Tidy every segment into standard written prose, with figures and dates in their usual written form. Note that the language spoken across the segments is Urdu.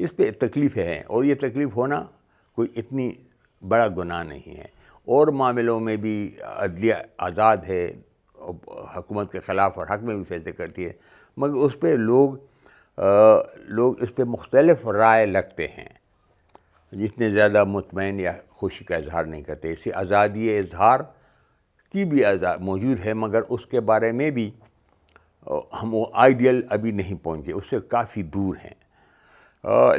اس پہ تکلیفیں ہیں، اور یہ تکلیف ہونا کوئی اتنی بڑا گناہ نہیں ہے۔ اور معاملوں میں بھی عدلیہ آزاد ہے، حکومت کے خلاف اور حق میں بھی فیصلے کرتی ہے، مگر اس پہ لوگ اس پہ مختلف رائے رکھتے ہیں، جتنے زیادہ مطمئن یا خوشی کا اظہار نہیں کرتے۔ اسی آزادی اظہار کی بھی موجود ہے، مگر اس کے بارے میں بھی ہم وہ آئیڈیل ابھی نہیں پہنچے، اس سے کافی دور ہیں،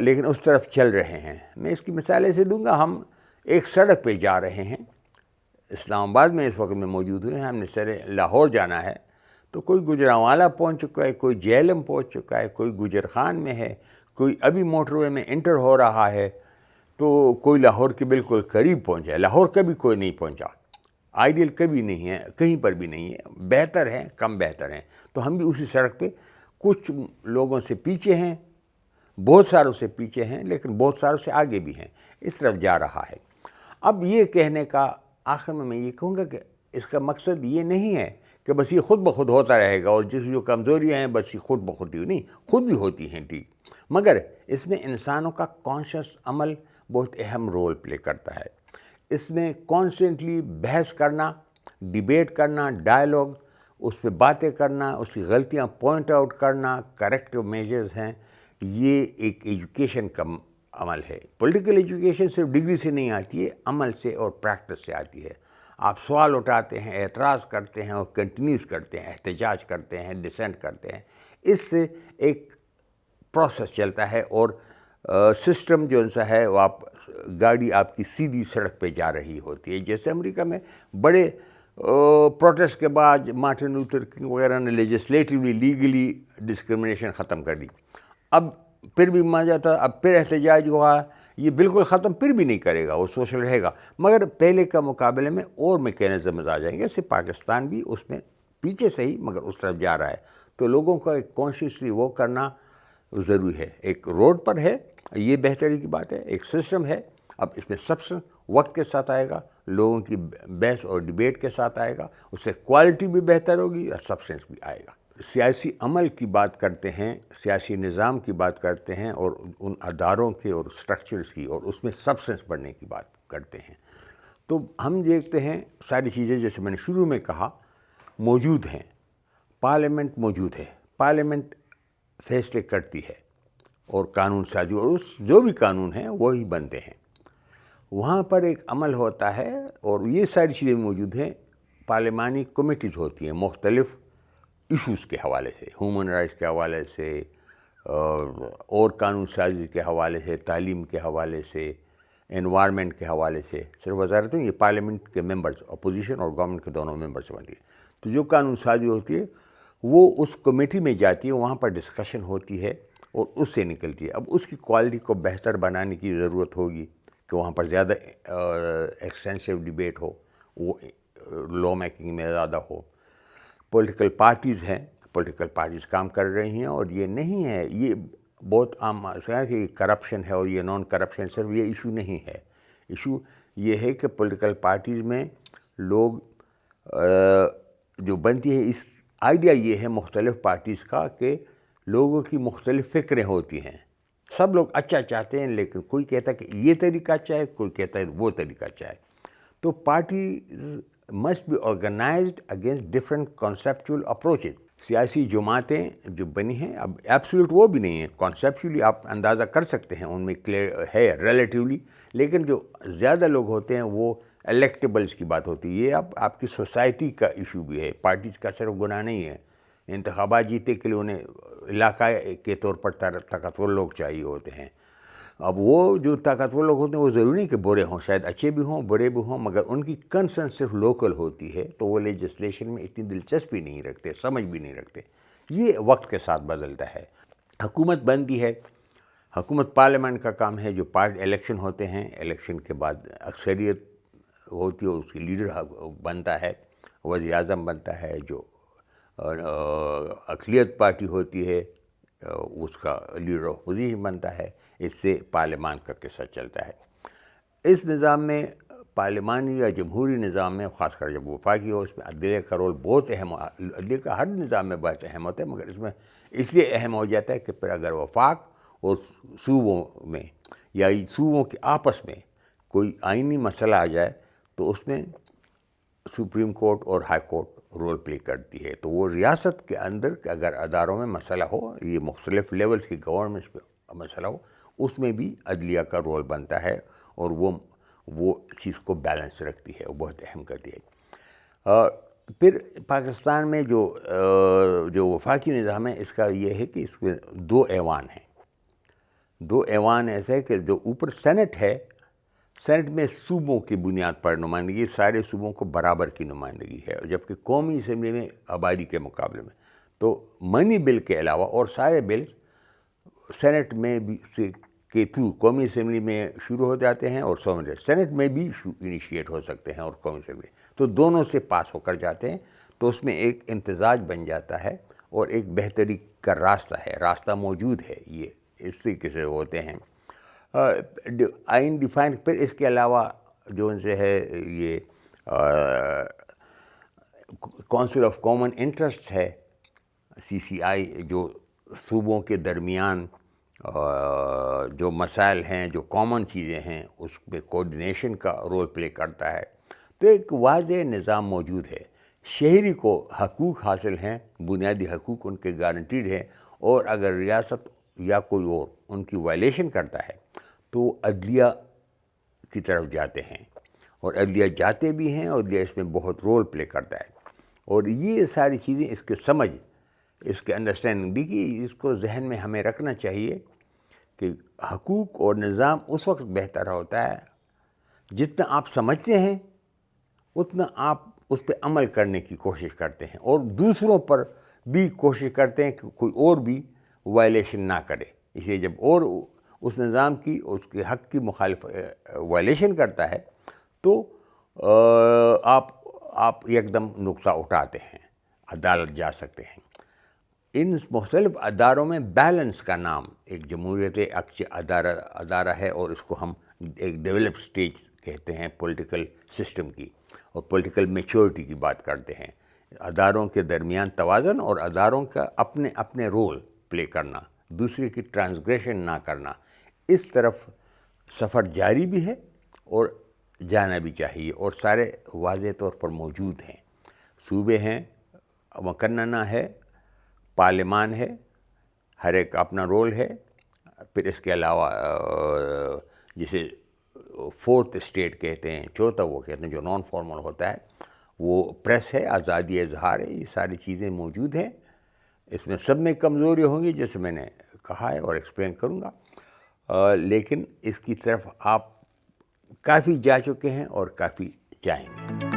لیکن اس طرف چل رہے ہیں۔ میں اس کی مثال ایسے دوں گا، ہم ایک سڑک پہ جا رہے ہیں، اسلام آباد میں اس وقت میں موجود ہوئے ہیں، ہم نے سر لاہور جانا ہے، تو کوئی گجرانوالہ پہنچ چکا ہے، کوئی جہلم پہنچ چکا ہے، کوئی گجر خان میں ہے، کوئی ابھی موٹر وے میں انٹر ہو رہا ہے، تو کوئی لاہور کے بالکل قریب پہنچا ہے۔ لاہور کبھی کوئی نہیں پہنچا، آئیڈیل کبھی نہیں ہے، کہیں پر بھی نہیں ہے، بہتر ہیں، کم بہتر ہیں۔ تو ہم بھی اسی سڑک پہ کچھ لوگوں سے پیچھے ہیں، بہت ساروں سے پیچھے ہیں، لیکن بہت ساروں سے آگے بھی ہیں، اس طرف جا رہا ہے۔ اب یہ کہنے کا آخر میں یہ کہوں گا کہ اس کا مقصد یہ نہیں ہے کہ بس یہ خود بخود ہوتا رہے گا، اور جو کمزوریاں ہیں بس یہ خود بخود ہی نہیں، خود بھی ہوتی ہیں ٹھیک، مگر اس میں انسانوں کا کانشیس عمل بہت اہم رول پلے کرتا ہے۔ اس میں کانسٹنٹلی بحث کرنا، ڈیبیٹ کرنا، ڈائیلاگ، اس پہ باتیں کرنا، اس کی غلطیاں پوائنٹ آؤٹ کرنا، کریکٹیو میجرز ہیں، یہ ایک ایجوکیشن کا عمل ہے۔ پولیٹیکل ایجوکیشن صرف ڈگری سے نہیں آتی ہے، عمل سے اور پریکٹس سے آتی ہے۔ آپ سوال اٹھاتے ہیں، اعتراض کرتے ہیں اور کنٹینیوز کرتے ہیں، احتجاج کرتے ہیں، ڈسینٹ کرتے ہیں، اس سے ایک پروسیس چلتا ہے، اور سسٹم جو سا ہے وہ گاڑی آپ کی سیدھی سڑک پہ جا رہی ہوتی ہے۔ جیسے امریکہ میں بڑے پروٹیسٹ کے بعد مارٹن لوتھر کنگ وغیرہ نے لیجسلیٹیولی لیگلی ڈسکرمنیشن ختم کر دی، اب پھر بھی مزہ تھا، اب پھر احتجاج ہوا، یہ بالکل ختم پھر بھی نہیں کرے گا، وہ سوشل رہے گا، مگر پہلے کا مقابلے میں اور میکینزمز آ جائیں گے۔ اس سے پاکستان بھی اس میں پیچھے سے ہی مگر اس طرف جا رہا ہے، تو لوگوں کا ایک کانشیسلی وہ کرنا ضروری ہے۔ ایک روڈ پر ہے، یہ بہتری کی بات ہے، ایک سسٹم ہے، اب اس میں سبسٹنس وقت کے ساتھ آئے گا، لوگوں کی بحث اور ڈیبیٹ کے ساتھ آئے گا، اس سے کوالٹی بھی بہتر ہوگی اور سبسٹنس بھی آئے گا۔ سیاسی عمل کی بات کرتے ہیں، سیاسی نظام کی بات کرتے ہیں، اور ان اداروں کے اور سٹرکچرز کی، اور اس میں سبسٹنس بڑھنے کی بات کرتے ہیں، تو ہم دیکھتے ہیں ساری چیزیں جیسے میں نے شروع میں کہا موجود ہیں۔ پارلیمنٹ موجود ہے، پارلیمنٹ فیصلے کرتی ہے اور قانون سازی، اور اس جو بھی قانون ہیں وہی بنتے ہیں، وہاں پر ایک عمل ہوتا ہے، اور یہ ساری چیزیں موجود ہیں۔ پارلیمانی کمیٹیز ہوتی ہیں مختلف ایشوز کے حوالے سے، ہیومن رائٹس کے حوالے سے، اور قانون سازی کے حوالے سے، تعلیم کے حوالے سے، انوائرمنٹ کے حوالے سے، صرف وزارتیں، یہ پارلیمنٹ کے ممبرز، اپوزیشن اور گورنمنٹ کے دونوں ممبر سے بنتی ہے۔ تو جو قانون سازی ہوتی ہے وہ اس کمیٹی میں جاتی ہے، وہاں پر ڈسکشن ہوتی ہے اور اس سے نکلتی ہے۔ اب اس کی کوالٹی کو بہتر بنانے کی ضرورت ہوگی کہ وہاں پر زیادہ ایکسٹینسو ڈیبیٹ ہو، وہ لا میکنگ میں زیادہ ہو۔ پولیٹیکل پارٹیز ہیں، پولیٹیکل پارٹیز کام کر رہی ہیں، اور یہ نہیں ہے، یہ بہت عام مسئلہ ہے کہ کرپشن ہے، اور یہ نان کرپشن صرف یہ ایشو نہیں ہے۔ ایشو یہ ہے کہ پولیٹیکل پارٹیز میں لوگ جو بنتی ہے، اس آئیڈیا یہ ہے مختلف پارٹیز کا کہ لوگوں کی مختلف فکریں ہوتی ہیں، سب لوگ اچھا چاہتے ہیں، لیکن کوئی کہتا ہے کہ یہ طریقہ اچھا ہے، کوئی کہتا ہے وہ طریقہ اچھا ہے۔ تو party must be organized against different conceptual approaches۔ سیاسی جماعتیں جو بنی ہیں، اب ایبسولوٹ وہ بھی نہیں ہیں، کانسیپچولی آپ اندازہ کر سکتے ہیں، ان میں کلیئر ہے ریلیٹیولی، لیکن جو زیادہ لوگ ہوتے ہیں وہ الیکٹیبلز کی بات ہوتی ہے۔ یہ اب آپ کی سوسائٹی کا ایشو بھی ہے، پارٹیز کا صرف گناہ نہیں ہے۔ انتخابات جیتے کے لیے انہیں علاقہ کے طور پر طاقتور لوگ چاہیے ہوتے ہیں۔ اب وہ جو طاقتور لوگ ہوتے ہیں وہ ضروری نہیں کہ برے ہوں، شاید اچھے بھی ہوں، برے بھی ہوں، مگر ان کی کنسرن صرف لوکل ہوتی ہے، تو وہ لیجسلیشن میں اتنی دلچسپی نہیں رکھتے، سمجھ بھی نہیں رکھتے۔ یہ وقت کے ساتھ بدلتا ہے۔ حکومت بنتی ہے، حکومت پارلیمنٹ کا کام ہے، جو الیکشن ہوتے ہیں، الیکشن کے بعد اکثریت ہوتی ہے، اس کی لیڈر بنتا ہے، وزیر اعظم بنتا ہے، جو اقلیت پارٹی ہوتی ہے اس کا لیڈر آف اپوزیشن بنتا ہے، اس سے پارلیمان کا قصہ چلتا ہے۔ اس نظام میں، پارلیمانی یا جمہوری نظام میں، خاص کر جب وفاقی ہو، اس میں عدلیہ کا رول بہت اہم، عدلیہ کا ہر نظام میں بہت اہم ہوتا ہے، مگر اس میں اس لیے اہم ہو جاتا ہے کہ پھر اگر وفاق اور صوبوں میں یا صوبوں کے آپس میں کوئی آئینی مسئلہ آ جائے تو اس میں سپریم کورٹ اور ہائی کورٹ رول پلے کرتی ہے. تو وہ ریاست کے اندر اگر اداروں میں مسئلہ ہو, یہ مختلف لیولز کی گورنمنٹس پہ مسئلہ ہو, اس میں بھی عدلیہ کا رول بنتا ہے اور وہ چیز کو بیلنس رکھتی ہے, وہ بہت اہم کرتی ہے. پھر پاکستان میں جو وفاقی نظام ہے اس کا یہ ہے کہ اس میں 2 ایوان ہیں. 2 ایوان ایسے ہے کہ جو اوپر سینٹ ہے, سینٹ میں صوبوں کی بنیاد پر نمائندگی, سارے صوبوں کو برابر کی نمائندگی ہے, جبکہ قومی اسمبلی میں آبادی کے مقابلے میں تو منی بل کے علاوہ اور سارے بل سینٹ میں بھی کے تھرو قومی اسمبلی میں شروع ہو جاتے ہیں اور سینٹ میں بھی انیشیٹ ہو سکتے ہیں اور قومی اسمبلی, تو دونوں سے پاس ہو کر جاتے ہیں. تو اس میں ایک امتزاج بن جاتا ہے اور ایک بہتری کا راستہ موجود ہے. یہ اس طریقے سے ہوتے ہیں آئین ڈیفائن. پھر اس کے علاوہ جو ان سے ہے یہ کونسل آف کامن انٹرسٹ ہے, CCI, جو صوبوں کے درمیان جو مسائل ہیں, جو کامن چیزیں ہیں, اس پہ کوآرڈینیشن کا رول پلے کرتا ہے. تو ایک واضح نظام موجود ہے. شہری کو حقوق حاصل ہیں, بنیادی حقوق ان کے گارنٹیڈ ہیں, اور اگر ریاست یا کوئی اور ان کی وائلیشن کرتا ہے تو عدلیہ کی طرف جاتے ہیں, اور عدلیہ جاتے بھی ہیں, اور عدلیہ اس میں بہت رول پلے کرتا ہے. اور یہ ساری چیزیں اس کے سمجھ, اس کے انڈرسٹینڈنگ دیکھیے, اس کو ذہن میں ہمیں رکھنا چاہیے کہ حقوق اور نظام اس وقت بہتر ہوتا ہے جتنا آپ سمجھتے ہیں اتنا آپ اس پہ عمل کرنے کی کوشش کرتے ہیں, اور دوسروں پر بھی کوشش کرتے ہیں کہ کوئی اور بھی وائلیشن نہ کرے. اس لیے جب اور اس نظام کی, اس کے حق کی مخالف وائلیشن کرتا ہے تو آپ ایک دم نقطہ اٹھاتے ہیں, عدالت جا سکتے ہیں. ان مختلف اداروں میں بیلنس کا نام ایک جمہوریت ادارہ ہے, اور اس کو ہم ایک ڈیولپ سٹیج کہتے ہیں پولیٹیکل سسٹم کی, اور پولیٹیکل میچورٹی کی بات کرتے ہیں. اداروں کے درمیان توازن اور اداروں کا اپنے رول پلے کرنا, دوسرے کی ٹرانسگریشن نہ کرنا, اس طرف سفر جاری بھی ہے اور جانا بھی چاہیے, اور سارے واضح طور پر موجود ہیں. صوبے ہیں, مقننہ ہے, پارلیمان ہے, ہر ایک اپنا رول ہے. پھر اس کے علاوہ جسے 4th اسٹیٹ کہتے ہیں, چوتھا وہ کہتے ہیں جو نان فارمل ہوتا ہے, وہ پریس ہے, آزادی اظہار ہے. یہ ساری چیزیں موجود ہیں. اس میں سب میں کمزوری ہوں گی جیسے میں نے کہا ہے اور ایکسپلین کروں گا, لیکن اس کی طرف آپ کافی جا چکے ہیں اور کافی جائیں گے.